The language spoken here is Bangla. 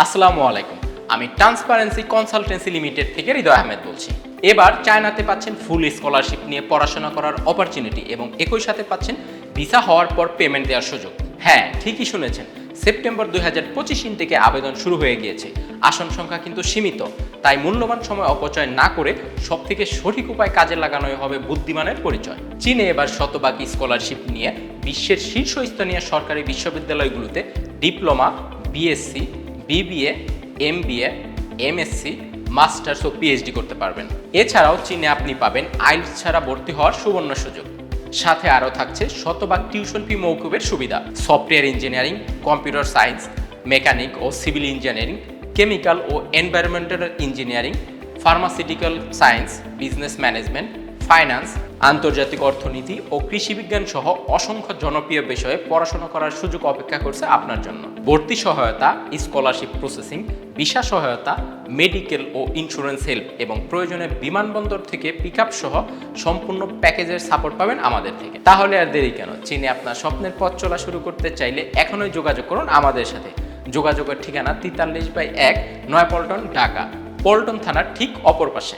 আসসালামু আলাইকুম। আমি ট্রান্সপারেন্সি কনসালটেন্সি লিমিটেড থেকে হৃদয় আহমেদ বলছি। এবার চায়নাতে পাচ্ছেন ফুল স্কলারশিপ নিয়ে পড়াশোনা করার অপরচুনিটি এবং একই সাথে পাচ্ছেন ভিসা হওয়ার পর পেমেন্ট দেওয়ার সুযোগ। হ্যাঁ, ঠিকই শুনেছেন। সেপ্টেম্বর 2025 থেকে আবেদন শুরু হয়ে গিয়েছে। আসন সংখ্যা কিন্তু সীমিত, তাই মূল্যবান সময় অপচয় না করে সবথেকে সঠিক উপায় কাজে লাগানোই হবে বুদ্ধিমানের পরিচয়। চীনে এবার শতভাগ স্কলারশিপ নিয়ে বিশ্বের শীর্ষস্থানীয় সরকারি বিশ্ববিদ্যালয়গুলোতে diploma, BSc, BBA, MBA, MSc, masters ও পিএইচডি করতে পারবেন। এছাড়াও চীনে আপনি পাবেন আইএলটিএস ছাড়া ভর্তি হওয়ার সুবর্ণ সুযোগ। সাথে আরও থাকছে শতভাগ টিউশন ফি মওকুফের সুবিধা। Software engineering, computer science, mechanic ও সিভিল ইঞ্জিনিয়ারিং, কেমিক্যাল ও environmental engineering, pharmaceutical science, business management, finance, আন্তর্জাতিক অর্থনীতি ও কৃষিবিজ্ঞান সহ অসংখ্য জনপ্রিয় বিষয়ে পড়াশোনা করার সুযোগ অপেক্ষা করছে আপনার জন্য। ভর্তি সহায়তা, স্কলারশিপ প্রসেসিং, ভিসা সহায়তা, মেডিকেল ও ইন্স্যুরেন্স হেল্প এবং প্রয়োজনে বিমানবন্দর থেকে পিক আপ সহ সম্পূর্ণ প্যাকেজের সাপোর্ট পাবেন আমাদের থেকে। তাহলে আর দেরি কেন? চীনে আপনার স্বপ্নের পথ চলা শুরু করতে চাইলে এখনই যোগাযোগ করুন আমাদের সাথে। যোগাযোগের ঠিকানা 43/1 নয়াপল্টন, ঢাকা। পল্টন থানার ঠিক অপর পাশে।